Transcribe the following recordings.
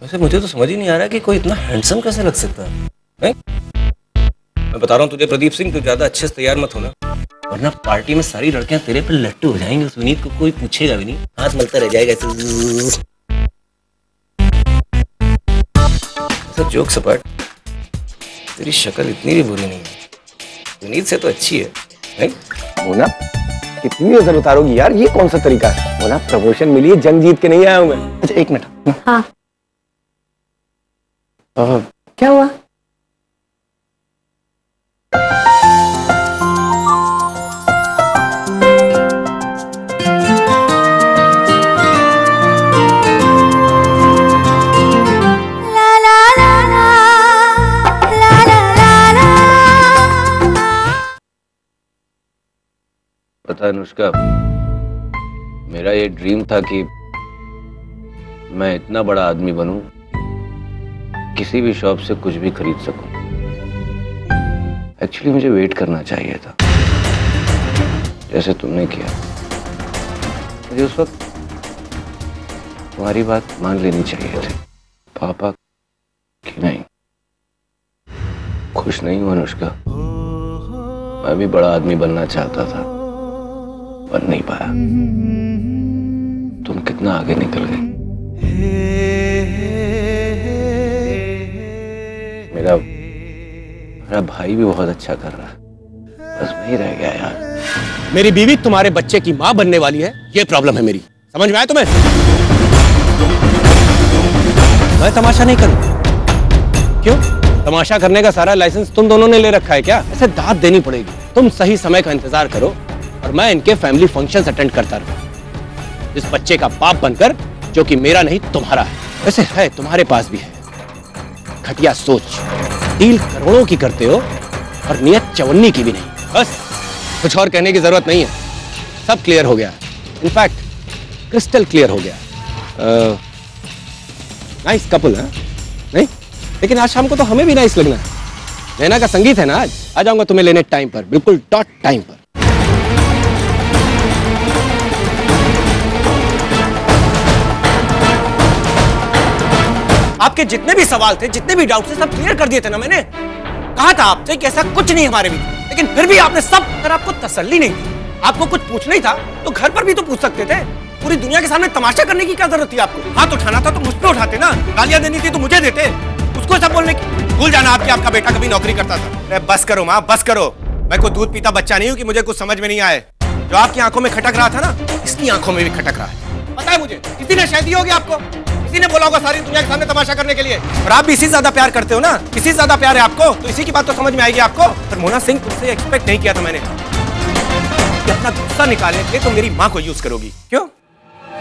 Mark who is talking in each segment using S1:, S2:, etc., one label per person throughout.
S1: वैसे मुझे तो समझ ही नहीं आ रहा कि कोई इतना हैंडसम कैसे लग सकता है। मैं बता रहा हूँ तुझे प्रदीप सिंह, तू ज्यादा अच्छे से तैयार मत होना, वरना पार्टी में सारी लड़कियां तेरे पे लट्टू हो जाएंगी। सुनीत को कोई पूछेगा भी नहीं, हाथ मलता रह जाएगा ऐसे। जोक सपाट, तेरी शक्ल इतनी भी बुरी नहीं है, सुनीत से तो अच्छी है, नहीं?
S2: मोना कितनी नजर उतारोगी यार, ये कौन सा तरीका है? मोना प्रमोशन मिली है, जंग जीत के नहीं आया हूं मैं। अच्छा एक मिनट।
S3: हाँ
S2: क्या हुआ?
S1: पता है अनुष्का, मेरा ये ड्रीम था कि मैं इतना बड़ा आदमी बनूं, किसी भी शॉप से कुछ भी खरीद सकूं। एक्चुअली मुझे वेट करना चाहिए था, जैसे तुमने किया। मुझे उस वक्त तुम्हारी बात मान लेनी चाहिए थी। पापा की नहीं। खुश नहीं हूं अनुष्का, मैं भी बड़ा आदमी बनना चाहता था, बन नहीं पाया। तुम कितना आगे निकल गए। मेरा भाई भी बहुत अच्छा कर रहा है, बस मैं ही रह गया यार।
S4: मेरी बीवी तुम्हारे बच्चे की मां बनने वाली है, ये प्रॉब्लम है मेरी। समझ में आया तुम्हें? मैं तमाशा नहीं करूं। क्यों? तमाशा करने का सारा लाइसेंस तुम दोनों ने ले रखा है क्या? ऐसे दाद देनी पड़ेगी। तुम सही समय का इंतजार करो और मैं इनके फैमिली फंक्शंस अटेंड करता रहूं, इस बच्चे का बाप बनकर, जो कि मेरा नहीं तुम्हारा है। वैसे है, तुम्हारे पास भी है घटिया सोच। डील करोड़ों की करते हो और नियत चवन्नी की भी नहीं। बस कुछ और कहने की जरूरत नहीं है, सब क्लियर हो गया। इनफैक्ट क्रिस्टल क्लियर हो गया। नाइस कपल है, नहीं? लेकिन आज शाम को तो हमें भी नाइस लगना है। नैना का संगीत है ना आज, आ जाऊंगा तुम्हें लेने टाइम पर, बिल्कुल डॉट टाइम पर। आपके जितने भी सवाल थे, जितने भी डाउट थे, सब क्लियर कर दिए थे ना मैंने। कहा था आपसे कि ऐसा कुछ नहीं हमारे बीच, लेकिन फिर भी आपने सब। अगर आपको तसल्ली नहीं थी, आपको कुछ पूछना ही था, तो घर पर भी तो पूछ सकते थे। पूरी दुनिया के सामने तमाशा करने की क्या जरूरत थी आपको? हाथ उठाना था तो मुझ पे उठाते ना, गालियां देनी थी तो मुझे देते, उसको सब बोलने की। भूल जाना आपका बेटा कभी नौकरी करता था। अरे बस करो माँ, बस करो। मैं कोई दूध पीता बच्चा नहीं हूँ कि मुझे कुछ समझ में नहीं आए। जो आपकी आंखों में खटक रहा था ना, इसकी आंखों में भी खटक रहा है। पता है मुझे, किसी ने शायद दी होगी आपको, किसी ने बोला होगा सारी दुनिया के सामने तमाशा करने के लिए। और आप भी इसी ज्यादा प्यार करते हो ना, इसी ज्यादा प्यार है आपको, तो इसी की बात तो समझ में आएगी आपको। पर मोना सिंह, तुमसे एक्सपेक्ट नहीं किया था मैंने कि अपना गुस्सा निकालने के लिए तो मेरी माँ को यूज करोगी। क्यों?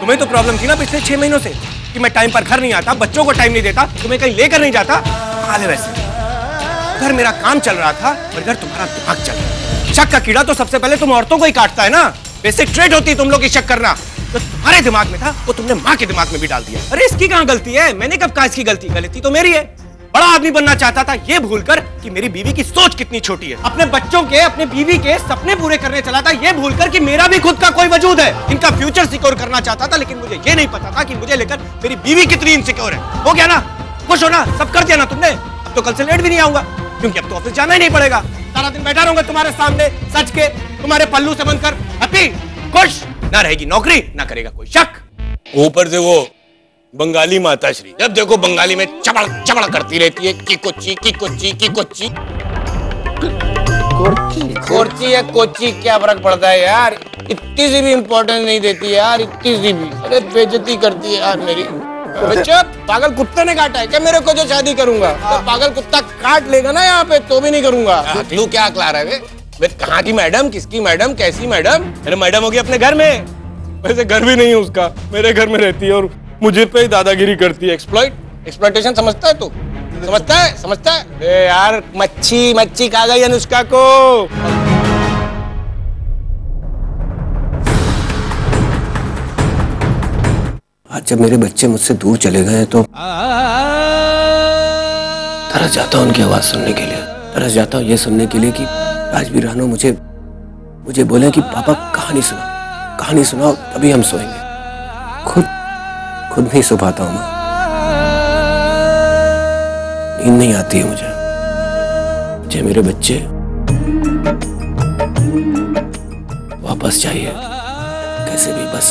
S4: तुम्हें तो प्रॉब्लम थी ना पिछले 6 महीनों से कि मैं टाइम पर घर नहीं आता, बच्चों को टाइम नहीं देता, तुम्हें कहीं लेकर नहीं जाता। हाल है वैसे, घर मेरा काम चल रहा था और घर तुम्हारा दिमाग चल रहा। शक का कीड़ा तो सबसे पहले तुम औरतों को ही काटता है ना। बेसिक ट्रेड होती है तुम लोग की शक करना। तो तुम्हारे दिमाग में था, वो तुमने माँ के दिमाग में भी डाल दिया। अरे इसकी कहाँ गलती है? मैंने कब कहा इसकी गलती? गलती तो मेरी है। बड़ा आदमी बनना चाहता था, ये भूलकर कि मेरी बीवी की सोच कितनी छोटी है। अपने बच्चों के, अपने बीवी के सपने पूरे करने चला था, ये भूलकर कि मेरा भी खुद का कोई वजूद है। इनका फ्यूचर सिक्योर करना चाहता था, लेकिन मुझे ये नहीं पता था कि मुझे लेकर मेरी बीवी कितनी इनसिक्योर है। हो गया ना? खुश हो ना? सब कर दिया ना तुमने? अब तो कल से लेट भी नहीं आऊंगा, क्योंकि अब तो ऑफिस जाना ही नहीं पड़ेगा। सारा दिन बैठा रहूंगा तुम्हारे सामने सच के, तुम्हारे पल्लू से बनकर। हैप्पी, खुश। ना रहेगी नौकरी, ना करेगा कोई शक। ऊपर से वो बंगाली माताश्री, जब देखो बंगाली में चबड़ चबड़ करती रहती है कि कोची की कोची की कोची। कोची या कोची क्या फर्क पड़ता है यार? इतनी सी भी इम्पोर्टेंस नहीं देती यार, इतनी सी भी। अरे बेइज्जती करती है यार मेरी। बच्चा, पागल कुत्ते ने काटा है क्या मेरे को जो शादी करूंगा? तो पागल कुत्ता काट लेगा ना यहाँ पे तो भी नहीं करूंगा। तू क्या अकला रहा है? कहाँ की मैडम, किसकी मैडम, कैसी मैडम? अरे मैडम होगी अपने घर में। वैसे घर भी नहीं है उसका, मेरे घर में रहती है और मुझे पे ही दादागिरी करती है। एक्सप्लॉइटेशन समझता है तू? समझता है? अरे यार, मच्छी खा गई अनुष्का को। आज जब मेरे बच्चे मुझसे दूर चले गए तो तरस जाता हूं उनकी आवाज सुनने के लिए। तरस जाता हूं ये सुनने के लिए कि राजवीर रानो मुझे बोले कि पापा कहानी सुनाओ तभी हम सोएंगे। खुद नहीं सो पाता हूं मैं।
S1: नींद नहीं आती है मुझे मेरे बच्चे वापस चाहिए, कैसे भी बस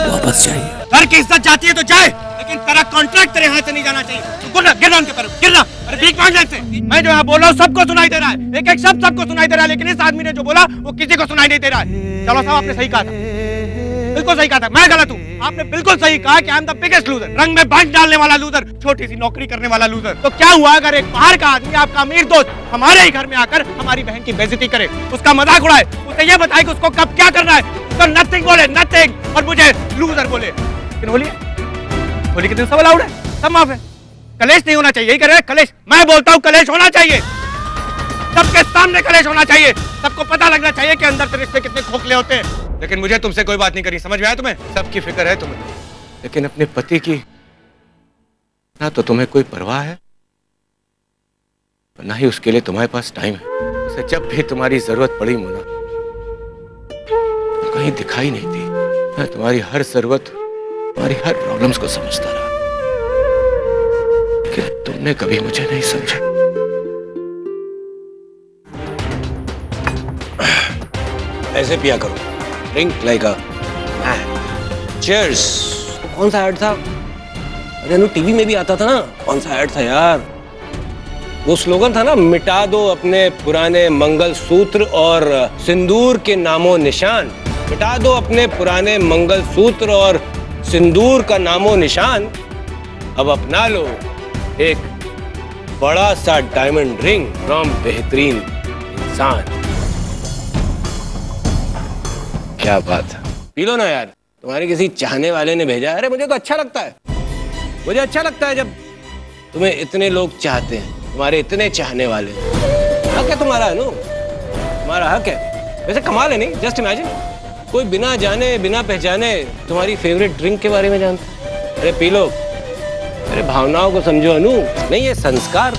S1: वापस चाहिए।
S4: घर की इज्जत जाती है तो जाए, लेकिन तेरा कॉन्ट्रैक्ट तेरे हाथ से नहीं जाना चाहिए। गिरना उनके पर, गिरना। अरे भीख मांग से। मैं जो यहाँ बोल रहा हूँ सबको सुनाई दे रहा है, एक एक शब्द सबको सुनाई दे रहा है, लेकिन इस आदमी ने जो बोला वो किसी को सुनाई नहीं दे रहा है। चलो साहब, आपने सही कहा था, बिल्कुल सही कहा था, मैं गलत हूँ। आपने बिल्कुल सही कहा कि I am the biggest loser, रंग में बांट डालने वाला लूजर, छोटी सी नौकरी करने वाला लूजर। तो क्या हुआ अगर एक बाहर का आदमी, आपका अमीर दोस्त, हमारे ही घर में आकर हमारी बहन की बेइज्जती करे, उसका मजाक उड़ाए, उसे ये बताए कि उसको कब क्या करना है, तो नथिंग बोले, नथिंग, और मुझे लूजर बोले। लेकिन होली के दिन सब अलाउड है, सब माफ है। कलेश नहीं होना चाहिए, यही कह रहे हैं कलेश। मैं बोलता हूँ कलेश होना चाहिए, सबके सामने कलेश होना चाहिए, सबको पता लगना चाहिए कि अंदर से रिश्ते कितने खोखले होते हैं। लेकिन मुझे तुमसे कोई बात नहीं करनी, समझ में आया तुम्हें? सबकी फिक्र है तुम्हें, लेकिन अपने पति की ना तो तुम्हें कोई परवाह है, ना ही उसके लिए तुम्हारे पास टाइम है। उसे जब भी तुम्हारी जरूरत पड़ी मोना, तो कहीं दिखाई नहीं दी। मैं तुम्हारी हर जरूरत, तुम्हारी हर प्रॉब्लम्स को समझता रहा, लेकिन तुमने कभी मुझे नहीं समझा।
S1: ऐसे पिया करो, ड्रिंक लाइक अ चीयर्स। कौन सा ऐड था? अरे नो, टीवी में भी आता था ना। कौन सा ऐड था यार? वो स्लोगन था ना, मिटा दो अपने पुराने मंगलसूत्र और सिंदूर के नामो निशान। मिटा दो अपने पुराने मंगलसूत्र और सिंदूर का नामो निशान, अब अपना लो एक बड़ा सा डायमंड रिंग फ्रॉम बेहतरीन इंसान। क्या बात है, पी लो ना यार, तुम्हारे किसी चाहने वाले ने भेजा है। अरे मुझे तो अच्छा लगता है, मुझे अच्छा लगता है जब तुम्हें इतने लोग चाहते हैं, तुम्हारे इतने चाहने वाले। हक है तुम्हारा, है नो, तुम्हारा हक है। वैसे कमाल है नहीं? जस्ट इमेजिन, कोई बिना जाने बिना पहचाने तुम्हारी फेवरेट ड्रिंक के बारे में जानता है। अरे पी लो, अरे भावनाओं को समझो अनु। नहीं, ये संस्कार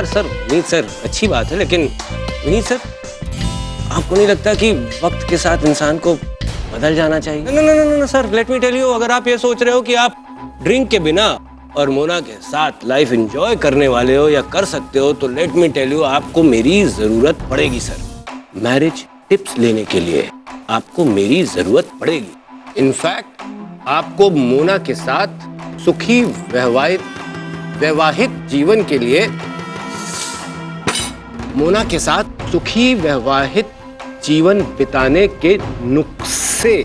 S1: सर, विनीत सर, अच्छी बात है, लेकिन विनीत सर, आपको नहीं लगता कि वक्त के साथ इंसान को बदल जाना चाहिए? No sir, let me tell you, अगर आप ये सोच रहे हो कि आप ड्रिंक के बिना और मोना के साथ लाइफ एंजॉय करने वाले हो या कर सकते हो, तो लेट मी टेल यू, आपको मेरी जरूरत पड़ेगी सर। मैरिज टिप्स लेने के लिए आपको मेरी जरूरत पड़ेगी। इनफैक्ट आपको मोना के साथ सुखी वैवाहिक जीवन के लिए, मोना के साथ सुखी वैवाहिक जीवन बिताने के नुस्खे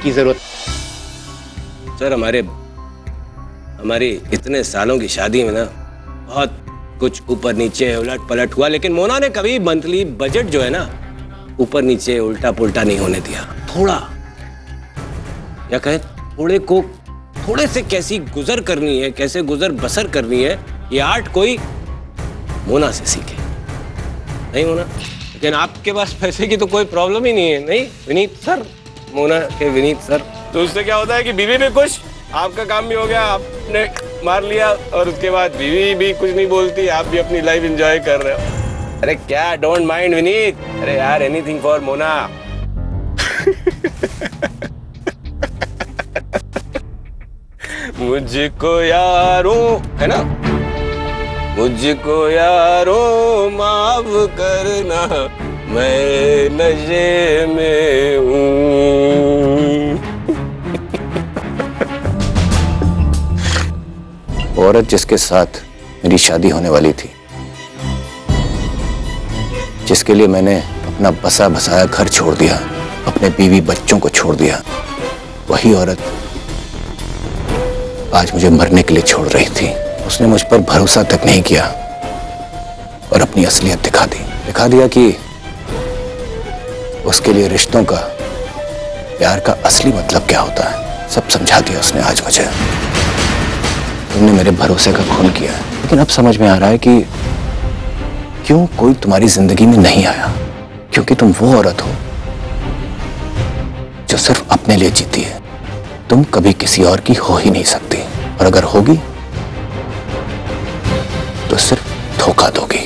S1: की जरूरत। सर, हमारी इतने सालों की शादी में ना बहुत कुछ ऊपर नीचे उलट पलट हुआ, लेकिन मोना ने कभी मंथली बजट जो है ना ऊपर नीचे उल्टा पुल्टा नहीं होने दिया। थोड़ा या कहे थोड़े से कैसी गुजर करनी है, कैसे गुजर बसर करनी है, ये आर्ट कोई मोना से सीखे। नहीं मोना, लेकिन आपके पास पैसे की तो कोई प्रॉब्लम ही नहीं है। नहीं विनीत सर, मोना के विनीत सर, तो उससे क्या होता है कि बीवी भी खुश, आपका काम भी हो गया, आपने मार लिया, और उसके बाद बीवी भी कुछ नहीं बोलती, आप भी अपनी लाइफ एंजॉय कर रहे हो। अरे क्या, डोंट माइंड विनीत। अरे यार, एनीथिंग फॉर मोना। मुझको यारो, है ना, मुझको यारो माफ करना, मैं नशे में हूँ।
S2: औरत जिसके साथ मेरी शादी होने वाली थी, जिसके लिए मैंने अपना बसा बसाया घर छोड़ दिया, अपने बीवी बच्चों को छोड़ दिया, वही औरत आज मुझे मरने के लिए छोड़ रही थी। उसने मुझ पर भरोसा तक नहीं किया और अपनी असलियत दिखा दिया कि उसके लिए रिश्तों का, प्यार का असली मतलब क्या होता है। सब समझा दिया उसने आज मुझे। तुमने मेरे भरोसे का खून किया है, लेकिन अब समझ में आ रहा है कि क्यों कोई तुम्हारी जिंदगी में नहीं आया। क्योंकि तुम वो औरत हो जो सिर्फ अपने लिए जीती है। तुम कभी किसी और की हो ही नहीं सकती, और अगर होगी तो सिर्फ धोखा दोगी।